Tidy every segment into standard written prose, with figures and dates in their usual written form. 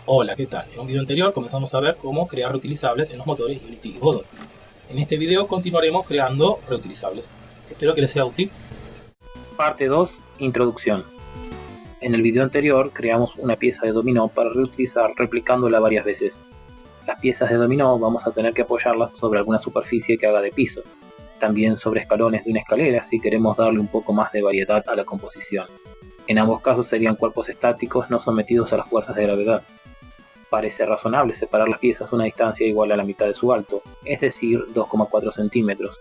Hola, ¿qué tal? En un video anterior comenzamos a ver cómo crear reutilizables en los motores Unity y Godot. En este video continuaremos creando reutilizables. Espero que les sea útil. Parte 2. Introducción. En el video anterior creamos una pieza de dominó para reutilizar replicándola varias veces. Las piezas de dominó vamos a tener que apoyarlas sobre alguna superficie que haga de piso, también sobre escalones de una escalera si queremos darle un poco más de variedad a la composición. En ambos casos serían cuerpos estáticos no sometidos a las fuerzas de gravedad. Parece razonable separar las piezas a una distancia igual a la mitad de su alto, es decir, 2,4 centímetros.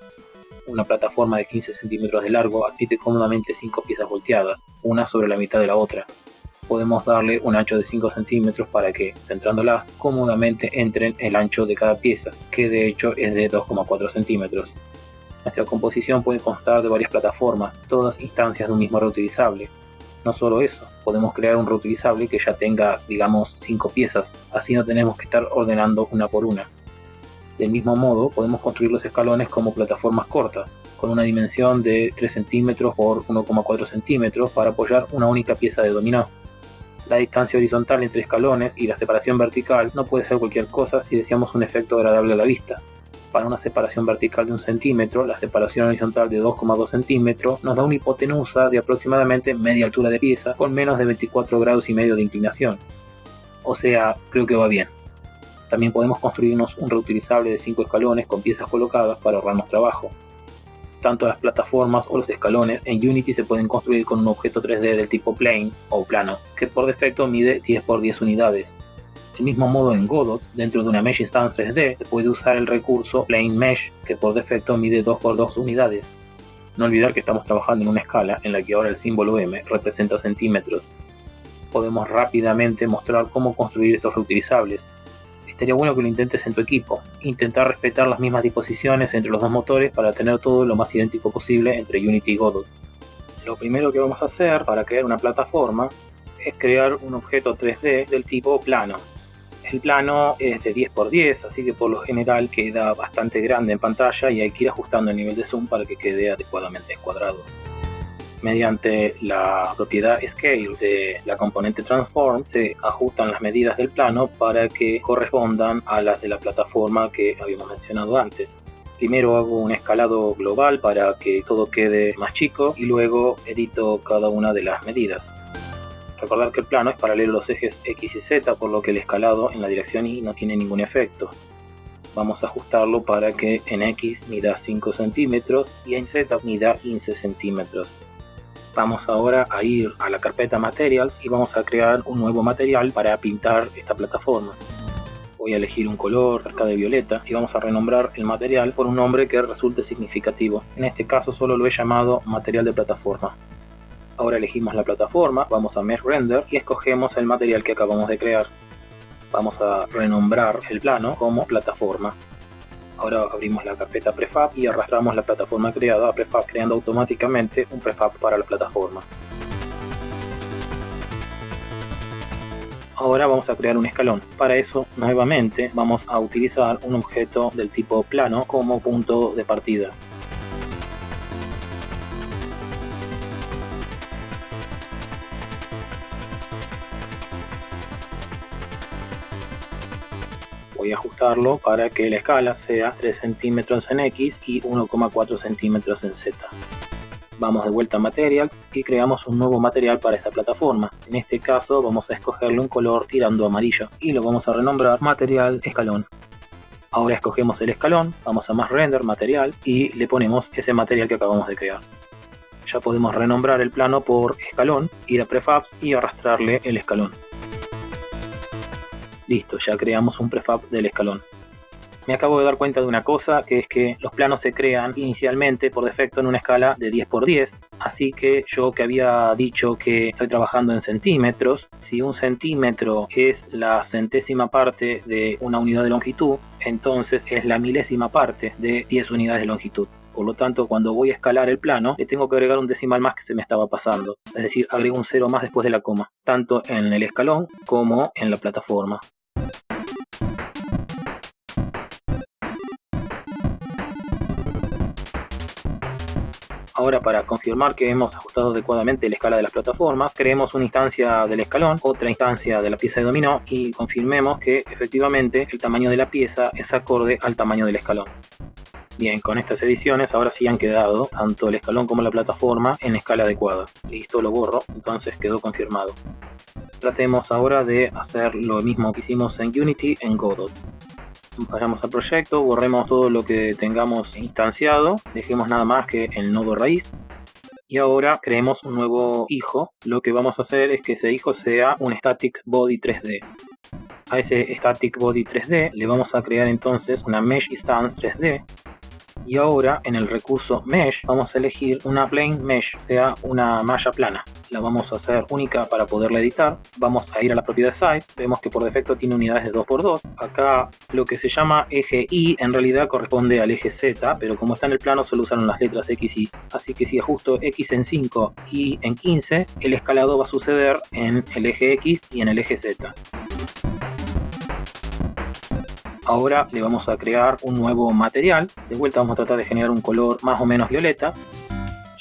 Una plataforma de 15 centímetros de largo admite cómodamente 5 piezas volteadas, una sobre la mitad de la otra. Podemos darle un ancho de 5 centímetros para que, centrándolas, cómodamente entren el ancho de cada pieza, que de hecho es de 2,4 centímetros. Nuestra composición puede constar de varias plataformas, todas instancias de un mismo reutilizable. No solo eso, podemos crear un reutilizable que ya tenga, digamos, 5 piezas, así no tenemos que estar ordenando una por una. Del mismo modo, podemos construir los escalones como plataformas cortas, con una dimensión de 3 centímetros por 1,4 centímetros para apoyar una única pieza de dominó. La distancia horizontal entre escalones y la separación vertical no puede ser cualquier cosa si deseamos un efecto agradable a la vista. Para una separación vertical de 1 centímetro, la separación horizontal de 2,2 centímetros nos da una hipotenusa de aproximadamente media altura de pieza con menos de 24 grados y medio de inclinación. O sea, creo que va bien. También podemos construirnos un reutilizable de 5 escalones con piezas colocadas para ahorrarnos trabajo. Tanto las plataformas o los escalones en Unity se pueden construir con un objeto 3D del tipo plane o plano, que por defecto mide 10 por 10 unidades. Del mismo modo en Godot, dentro de una Mesh Instance 3D, se puede usar el recurso Plane Mesh, que por defecto mide 2 por 2 unidades. No olvidar que estamos trabajando en una escala en la que ahora el símbolo M representa centímetros. Podemos rápidamente mostrar cómo construir estos reutilizables. Sería bueno que lo intentes en tu equipo, intentar respetar las mismas disposiciones entre los dos motores para tener todo lo más idéntico posible entre Unity y Godot. Lo primero que vamos a hacer para crear una plataforma es crear un objeto 3D del tipo plano. El plano es de 10 por 10, así que por lo general queda bastante grande en pantalla y hay que ir ajustando el nivel de zoom para que quede adecuadamente encuadrado. Mediante la propiedad Scale de la componente Transform se ajustan las medidas del plano para que correspondan a las de la plataforma que habíamos mencionado antes. Primero hago un escalado global para que todo quede más chico y luego edito cada una de las medidas. Recordar que el plano es paralelo a los ejes X y Z, por lo que el escalado en la dirección Y no tiene ningún efecto. Vamos a ajustarlo para que en X mida 5 centímetros y en Z mida 15 centímetros. Vamos ahora a ir a la carpeta Materials y vamos a crear un nuevo material para pintar esta plataforma. Voy a elegir un color cerca de violeta y vamos a renombrar el material por un nombre que resulte significativo. En este caso solo lo he llamado material de plataforma. Ahora elegimos la plataforma, vamos a Mesh Render y escogemos el material que acabamos de crear. Vamos a renombrar el plano como plataforma. Ahora abrimos la carpeta Prefab y arrastramos la plataforma creada a Prefab, creando automáticamente un Prefab para la plataforma. Ahora vamos a crear un escalón. Para eso, nuevamente, vamos a utilizar un objeto del tipo plano como punto de partida. Voy a ajustarlo para que la escala sea 3 centímetros en X y 1,4 centímetros en Z. Vamos de vuelta a Material y creamos un nuevo material para esta plataforma. En este caso vamos a escogerle un color tirando amarillo y lo vamos a renombrar Material Escalón. Ahora escogemos el escalón, vamos a más Render, Material y le ponemos ese material que acabamos de crear. Ya podemos renombrar el plano por escalón, ir a Prefab y arrastrarle el escalón. Listo, ya creamos un prefab del escalón. Me acabo de dar cuenta de una cosa, que es que los planos se crean inicialmente por defecto en una escala de 10 por 10, así que yo que había dicho que estoy trabajando en centímetros, si 1 centímetro es la centésima parte de una unidad de longitud, entonces es la milésima parte de 10 unidades de longitud. Por lo tanto, cuando voy a escalar el plano, le tengo que agregar un decimal más que se me estaba pasando. Es decir, agrego un 0 más después de la coma, tanto en el escalón como en la plataforma. Ahora, para confirmar que hemos ajustado adecuadamente la escala de las plataformas, creemos una instancia del escalón, otra instancia de la pieza de dominó y confirmemos que efectivamente el tamaño de la pieza es acorde al tamaño del escalón. Bien, con estas ediciones ahora sí han quedado tanto el escalón como la plataforma en escala adecuada. Listo, lo borro, entonces quedó confirmado. Tratemos ahora de hacer lo mismo que hicimos en Unity en Godot. Vayamos al proyecto, borremos todo lo que tengamos instanciado, dejemos nada más que el nodo raíz. Y ahora creemos un nuevo hijo. Lo que vamos a hacer es que ese hijo sea un Static Body 3D. A ese Static Body 3D le vamos a crear entonces una Mesh Instance 3D. Y ahora en el recurso Mesh vamos a elegir una Plane Mesh, o sea una malla plana. La vamos a hacer única para poderla editar. Vamos a ir a la propiedad Site, vemos que por defecto tiene unidades de 2x2. Acá lo que se llama eje Y en realidad corresponde al eje Z, pero como está en el plano solo usaron las letras X y Y. Así que si ajusto X en 5 y en 15, el escalado va a suceder en el eje X y en el eje Z. Ahora le vamos a crear un nuevo material. De vuelta vamos a tratar de generar un color más o menos violeta.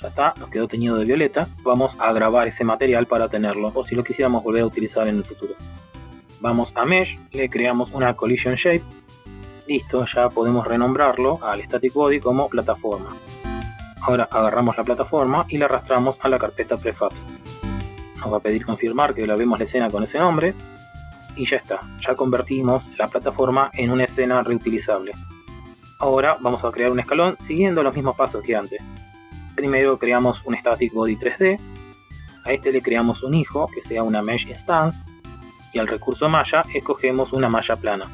Ya está, nos quedó teñido de violeta. Vamos a grabar ese material para tenerlo, o si lo quisiéramos volver a utilizar en el futuro. Vamos a Mesh, le creamos una Collision Shape. Listo, ya podemos renombrarlo al Static Body como plataforma. Ahora agarramos la plataforma y la arrastramos a la carpeta Prefabs. Nos va a pedir confirmar que grabemos la escena con ese nombre. Y ya está, ya convertimos la plataforma en una escena reutilizable. Ahora vamos a crear un escalón siguiendo los mismos pasos que antes. Primero creamos un Static Body 3D, a este le creamos un hijo que sea una Mesh Instance y al recurso malla escogemos una malla plana.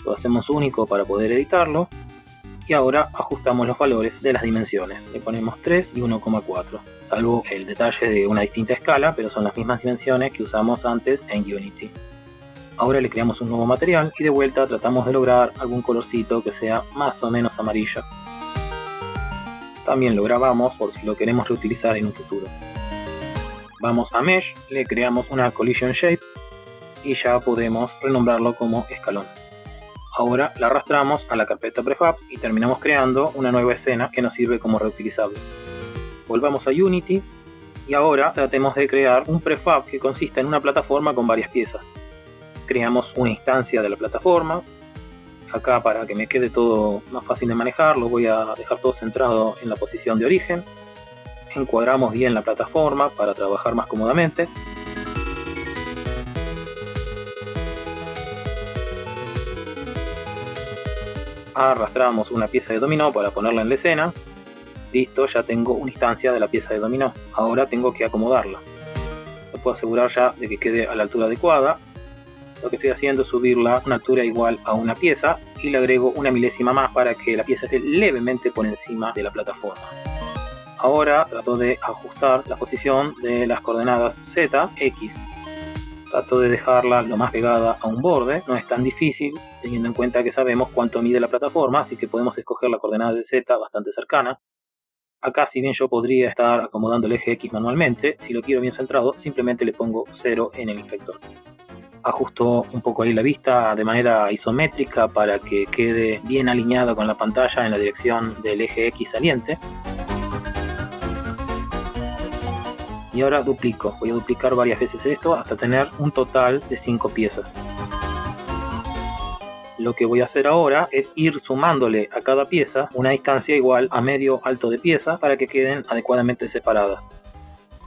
Lo hacemos único para poder editarlo y ahora ajustamos los valores de las dimensiones. Le ponemos 3 y 1,4, salvo el detalle de una distinta escala, pero son las mismas dimensiones que usamos antes en Unity. Ahora le creamos un nuevo material y de vuelta tratamos de lograr algún colorcito que sea más o menos amarillo. También lo grabamos por si lo queremos reutilizar en un futuro. Vamos a Mesh, le creamos una Collision Shape y ya podemos renombrarlo como escalón. Ahora la arrastramos a la carpeta Prefab y terminamos creando una nueva escena que nos sirve como reutilizable. Volvamos a Unity y ahora tratemos de crear un Prefab que consista en una plataforma con varias piezas. Creamos una instancia de la plataforma. Acá, para que me quede todo más fácil de manejar, lo voy a dejar todo centrado en la posición de origen. Encuadramos bien la plataforma para trabajar más cómodamente. Arrastramos una pieza de dominó para ponerla en la escena. Listo, ya tengo una instancia de la pieza de dominó. Ahora tengo que acomodarla. Me puedo asegurar ya de que quede a la altura adecuada. Lo que estoy haciendo es subirla a una altura igual a una pieza y le agrego una milésima más para que la pieza esté levemente por encima de la plataforma. Ahora trato de ajustar la posición de las coordenadas Z, X. Trato de dejarla lo más pegada a un borde, no es tan difícil teniendo en cuenta que sabemos cuánto mide la plataforma, así que podemos escoger la coordenada de Z bastante cercana. Acá, si bien yo podría estar acomodando el eje X manualmente, si lo quiero bien centrado simplemente le pongo 0 en el inspector. Ajusto un poco ahí la vista de manera isométrica para que quede bien alineada con la pantalla en la dirección del eje X saliente. Y ahora duplico, voy a duplicar varias veces esto hasta tener un total de 5 piezas. Lo que voy a hacer ahora es ir sumándole a cada pieza una distancia igual a medio alto de pieza para que queden adecuadamente separadas.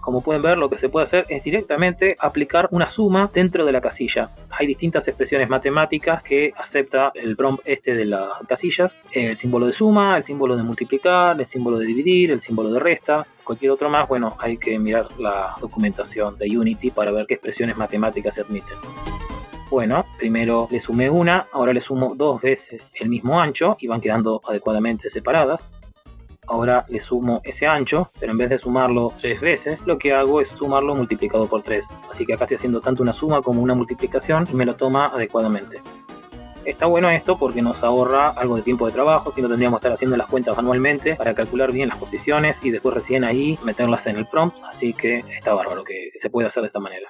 Como pueden ver, lo que se puede hacer es directamente aplicar una suma dentro de la casilla. Hay distintas expresiones matemáticas que acepta el prompt este de las casillas. El símbolo de suma, el símbolo de multiplicar, el símbolo de dividir, el símbolo de resta, cualquier otro más. Bueno, hay que mirar la documentación de Unity para ver qué expresiones matemáticas se admiten. Bueno, primero le sumé una, ahora le sumo 2 veces el mismo ancho y van quedando adecuadamente separadas. Ahora le sumo ese ancho, pero en vez de sumarlo 3 veces, lo que hago es sumarlo multiplicado por 3. Así que acá estoy haciendo tanto una suma como una multiplicación y me lo toma adecuadamente. Está bueno esto porque nos ahorra algo de tiempo de trabajo, si no tendríamos que estar haciendo las cuentas manualmente para calcular bien las posiciones y después recién ahí meterlas en el prompt. Así que está bárbaro que se puede hacer de esta manera.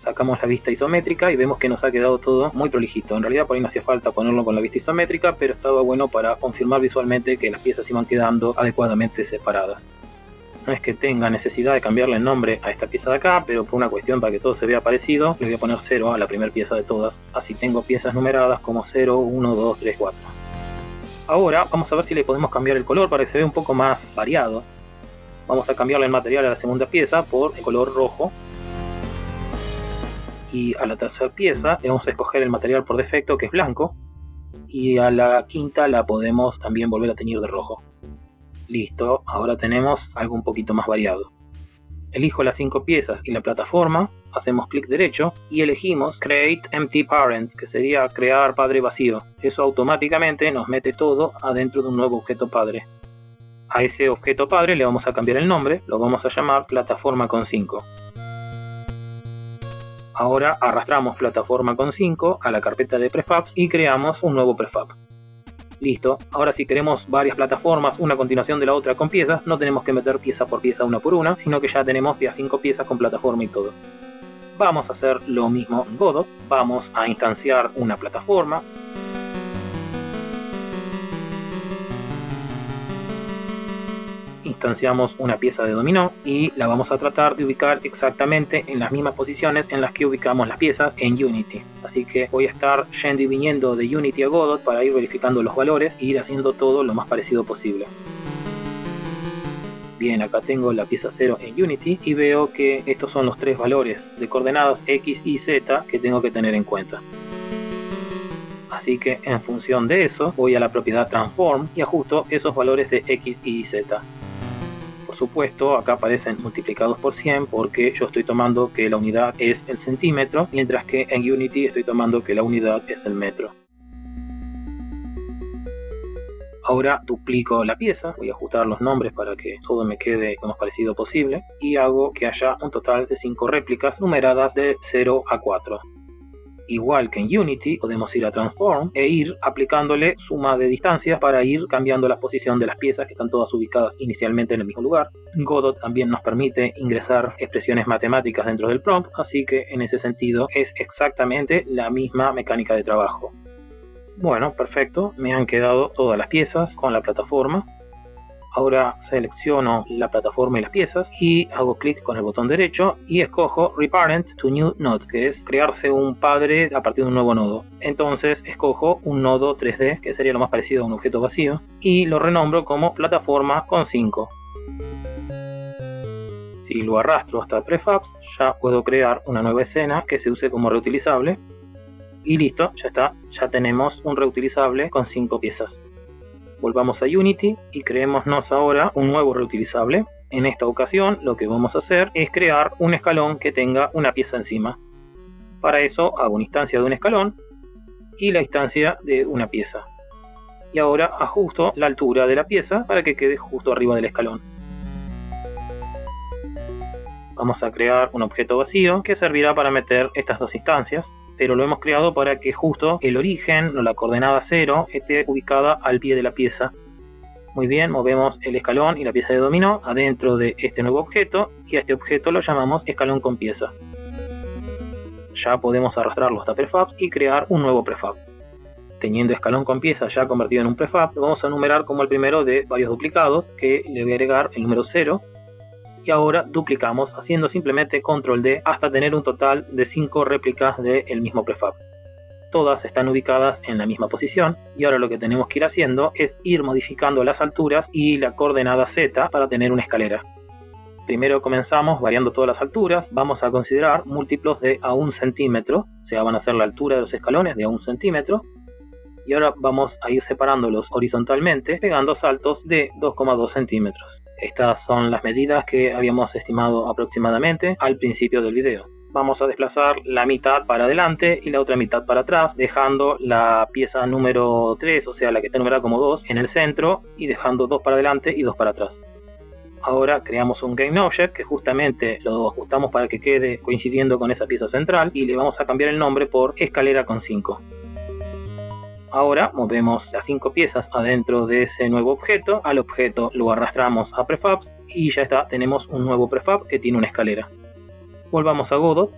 sacamos la vista isométrica y vemos que nos ha quedado todo muy prolijito. En realidad por ahí no hacía falta ponerlo con la vista isométrica, pero estaba bueno para confirmar visualmente que las piezas iban quedando adecuadamente separadas. No es que tenga necesidad de cambiarle el nombre a esta pieza de acá, pero por una cuestión para que todo se vea parecido, le voy a poner 0 a la primera pieza de todas. Así tengo piezas numeradas como 0, 1, 2, 3, 4. Ahora vamos a ver si le podemos cambiar el color para que se vea un poco más variado. Vamos a cambiarle el material a la segunda pieza por el color rojo. Y a la tercera pieza le vamos a escoger el material por defecto, que es blanco. Y a la quinta la podemos también volver a teñir de rojo. Listo, ahora tenemos algo un poquito más variado. Elijo las 5 piezas y la plataforma, hacemos clic derecho y elegimos Create Empty Parent, que sería crear padre vacío. Eso automáticamente nos mete todo adentro de un nuevo objeto padre. A ese objeto padre le vamos a cambiar el nombre, lo vamos a llamar plataforma con 5. Ahora arrastramos plataforma con 5 a la carpeta de prefabs y creamos un nuevo prefab. Listo, ahora si queremos varias plataformas, una a continuación de la otra con piezas, no tenemos que meter pieza por pieza una por una, sino que ya tenemos ya 5 piezas con plataforma y todo. Vamos a hacer lo mismo en Godot, vamos a instanciar una plataforma. Instanciamos una pieza de dominó y la vamos a tratar de ubicar exactamente en las mismas posiciones en las que ubicamos las piezas en Unity. Así que voy a estar yendo y viniendo de Unity a Godot para ir verificando los valores e ir haciendo todo lo más parecido posible. Bien, acá tengo la pieza 0 en Unity y veo que estos son los 3 valores de coordenadas X y Z que tengo que tener en cuenta. Así que en función de eso voy a la propiedad Transform y ajusto esos valores de X y Z. Por supuesto, acá aparecen multiplicados por 100 porque yo estoy tomando que la unidad es el centímetro, mientras que en Unity estoy tomando que la unidad es el metro. Ahora duplico la pieza, voy a ajustar los nombres para que todo me quede lo más parecido posible y hago que haya un total de 5 réplicas numeradas de 0 a 4. Igual que en Unity, podemos ir a Transform e ir aplicándole suma de distancias para ir cambiando la posición de las piezas que están todas ubicadas inicialmente en el mismo lugar. Godot también nos permite ingresar expresiones matemáticas dentro del prompt, así que en ese sentido es exactamente la misma mecánica de trabajo. Bueno, perfecto, me han quedado todas las piezas con la plataforma. Ahora selecciono la plataforma y las piezas y hago clic con el botón derecho y escojo Reparent to New Node, que es crearse un padre a partir de un nuevo nodo. Entonces escojo un nodo 3D, que sería lo más parecido a un objeto vacío, y lo renombro como plataforma con 5. Si lo arrastro hasta prefabs, ya puedo crear una nueva escena que se use como reutilizable. Y listo, ya está, ya tenemos un reutilizable con 5 piezas. Volvamos a Unity y creémonos ahora un nuevo reutilizable. En esta ocasión lo que vamos a hacer es crear un escalón que tenga una pieza encima. Para eso hago una instancia de un escalón y la instancia de una pieza. Y ahora ajusto la altura de la pieza para que quede justo arriba del escalón. Vamos a crear un objeto vacío que servirá para meter estas dos instancias. Pero lo hemos creado para que justo el origen o la coordenada 0 esté ubicada al pie de la pieza. Muy bien, movemos el escalón y la pieza de dominó adentro de este nuevo objeto y a este objeto lo llamamos escalón con pieza. Ya podemos arrastrarlo hasta prefabs y crear un nuevo prefab. Teniendo escalón con pieza ya convertido en un prefab, lo vamos a numerar como el primero de varios duplicados, que le voy a agregar el número 0. Y ahora duplicamos haciendo simplemente control D hasta tener un total de 5 réplicas del mismo prefab. Todas están ubicadas en la misma posición y ahora lo que tenemos que ir haciendo es ir modificando las alturas y la coordenada Z para tener una escalera. Primero comenzamos variando todas las alturas, vamos a considerar múltiplos de a 1 centímetro, o sea van a ser la altura de los escalones de a 1 centímetro. Y ahora vamos a ir separándolos horizontalmente pegando saltos de 2,2 centímetros. Estas son las medidas que habíamos estimado aproximadamente al principio del video. Vamos a desplazar la mitad para adelante y la otra mitad para atrás, dejando la pieza número 3, o sea la que está numerada como 2, en el centro y dejando 2 para adelante y 2 para atrás. Ahora creamos un GameObject que justamente lo ajustamos para que quede coincidiendo con esa pieza central y le vamos a cambiar el nombre por escalera con 5. Ahora movemos las 5 piezas adentro de ese nuevo objeto, al objeto lo arrastramos a prefabs y ya está, tenemos un nuevo prefab que tiene una escalera. Volvamos a Godot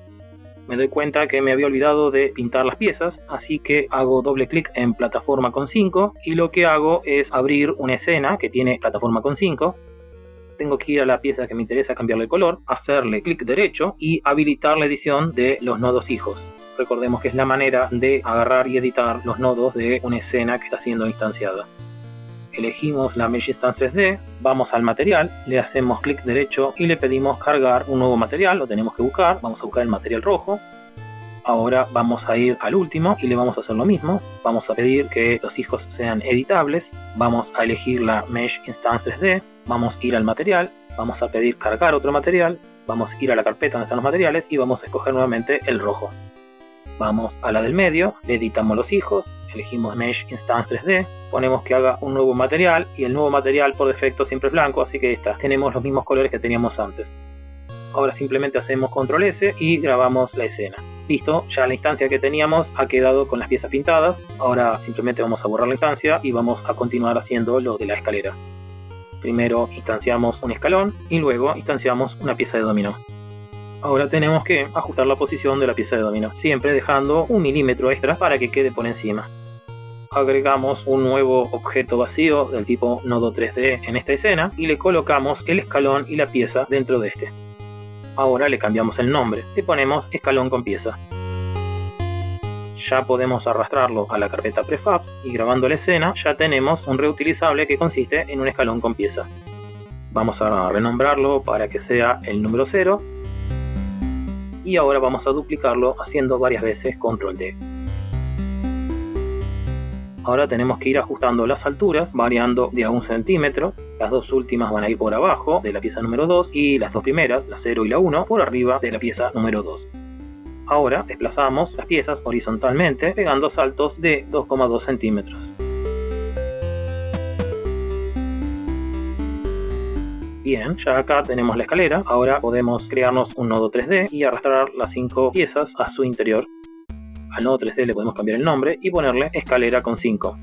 me doy cuenta que me había olvidado de pintar las piezas, así que hago doble clic en plataforma con 5 y lo que hago es abrir una escena que tiene plataforma con 5. Tengo que ir a la pieza que me interesa, cambiarle el color, hacerle clic derecho y habilitar la edición de los nodos hijos. Recordemos que es la manera de agarrar y editar los nodos de una escena que está siendo instanciada. Elegimos la Mesh Instance 3D, vamos al material, le hacemos clic derecho y le pedimos cargar un nuevo material, lo tenemos que buscar, vamos a buscar el material rojo. Ahora vamos a ir al último y le vamos a hacer lo mismo, vamos a pedir que los hijos sean editables, vamos a elegir la Mesh Instance 3D, vamos a ir al material, vamos a pedir cargar otro material, vamos a ir a la carpeta donde están los materiales y vamos a escoger nuevamente el rojo. Vamos a la del medio, le editamos los hijos, elegimos Mesh Instance 3D, ponemos que haga un nuevo material y el nuevo material por defecto siempre es blanco, así que está, tenemos los mismos colores que teníamos antes. Ahora simplemente hacemos Control S y grabamos la escena. Listo, ya la instancia que teníamos ha quedado con las piezas pintadas. Ahora simplemente vamos a borrar la instancia y vamos a continuar haciendo lo de la escalera. Primero instanciamos un escalón y luego instanciamos una pieza de dominó. Ahora tenemos que ajustar la posición de la pieza de dominó, siempre dejando 1 milímetro extra para que quede por encima. Agregamos un nuevo objeto vacío del tipo nodo 3D en esta escena y le colocamos el escalón y la pieza dentro de este. Ahora le cambiamos el nombre, le ponemos escalón con pieza. Ya podemos arrastrarlo a la carpeta Prefab y grabando la escena ya tenemos un reutilizable que consiste en un escalón con pieza. Vamos a renombrarlo para que sea el número 0 y ahora vamos a duplicarlo haciendo varias veces Control D. Ahora tenemos que ir ajustando las alturas variando de a 1 centímetro. Las dos últimas van a ir por abajo de la pieza número 2 y las dos primeras, la 0 y la 1, por arriba de la pieza número 2. Ahora desplazamos las piezas horizontalmente pegando saltos de 2,2 centímetros. Bien, ya acá tenemos la escalera. Ahora podemos crearnos un nodo 3D y arrastrar las 5 piezas a su interior. Al nodo 3D le podemos cambiar el nombre y ponerle escalera con 5.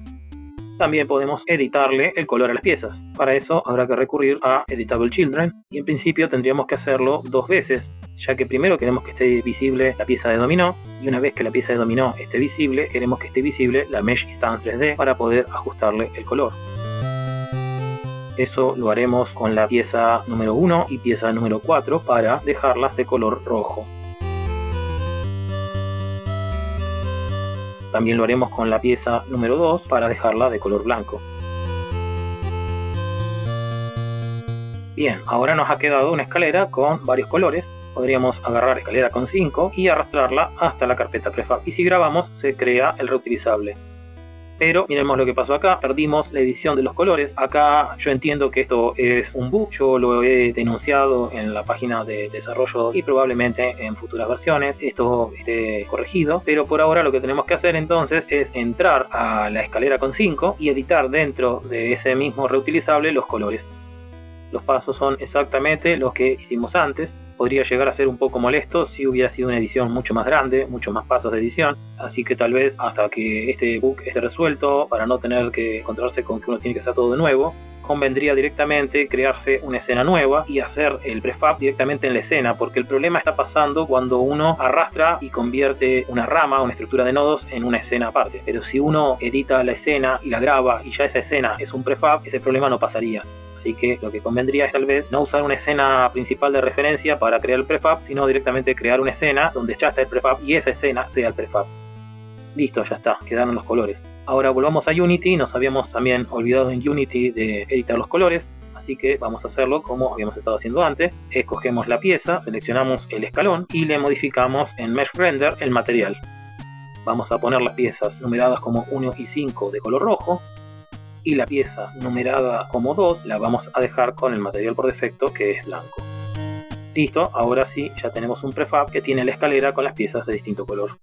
También podemos editarle el color a las piezas. Para eso habrá que recurrir a Editable Children y en principio tendríamos que hacerlo 2 veces, ya que primero queremos que esté visible la pieza de dominó y una vez que la pieza de dominó esté visible, queremos que esté visible la Mesh Instance 3D para poder ajustarle el color. Eso lo haremos con la pieza número 1 y pieza número 4 para dejarlas de color rojo. También lo haremos con la pieza número 2 para dejarla de color blanco. Bien, ahora nos ha quedado una escalera con varios colores. Podríamos agarrar escalera con 5 y arrastrarla hasta la carpeta Prefab. Y si grabamos se crea el reutilizable. Pero miremos lo que pasó acá, perdimos la edición de los colores. Acá yo entiendo que esto es un bug, yo lo he denunciado en la página de desarrollo y probablemente en futuras versiones esto esté corregido, pero por ahora lo que tenemos que hacer entonces es entrar a la escalera con 5 y editar dentro de ese mismo reutilizable los colores. Los pasos son exactamente los que hicimos antes. Podría llegar a ser un poco molesto si hubiera sido una edición mucho más grande, muchos más pasos de edición, así que tal vez hasta que este bug esté resuelto, para no tener que encontrarse con que uno tiene que hacer todo de nuevo, convendría directamente crearse una escena nueva y hacer el prefab directamente en la escena, porque el problema está pasando cuando uno arrastra y convierte una rama, una estructura de nodos en una escena aparte. Pero si uno edita la escena y la graba y ya esa escena es un prefab, ese problema no pasaría. Así que lo que convendría es tal vez no usar una escena principal de referencia para crear el prefab, sino directamente crear una escena donde ya está el prefab y esa escena sea el prefab. Listo, ya está, quedaron los colores. Ahora volvamos a Unity, nos habíamos también olvidado en Unity de editar los colores, así que vamos a hacerlo como habíamos estado haciendo antes. Escogemos la pieza, seleccionamos el escalón y le modificamos en Mesh Render el material. Vamos a poner las piezas numeradas como 1 y 5 de color rojo, y la pieza numerada como 2 la vamos a dejar con el material por defecto que es blanco. Listo, ahora sí ya tenemos un prefab que tiene la escalera con las piezas de distinto color.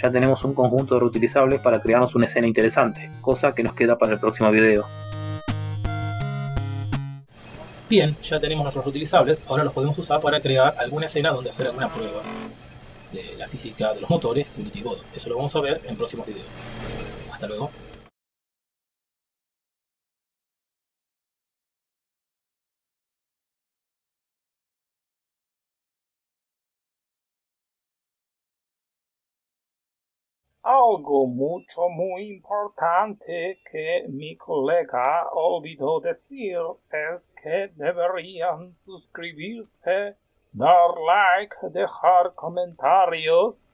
Ya tenemos un conjunto de reutilizables para crearnos una escena interesante, cosa que nos queda para el próximo video. Bien, ya tenemos nuestros reutilizables, ahora los podemos usar para crear alguna escena donde hacer alguna prueba de la física de los motores Unity Godot. Eso lo vamos a ver en próximos videos. Hasta luego. Algo muy importante que mi colega olvidó decir es que deberían suscribirse, dar like, dejar comentarios,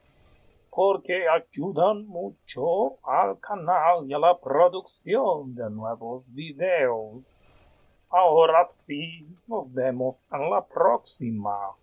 porque ayudan mucho al canal y a la producción de nuevos videos. Ahora sí, nos vemos en la próxima.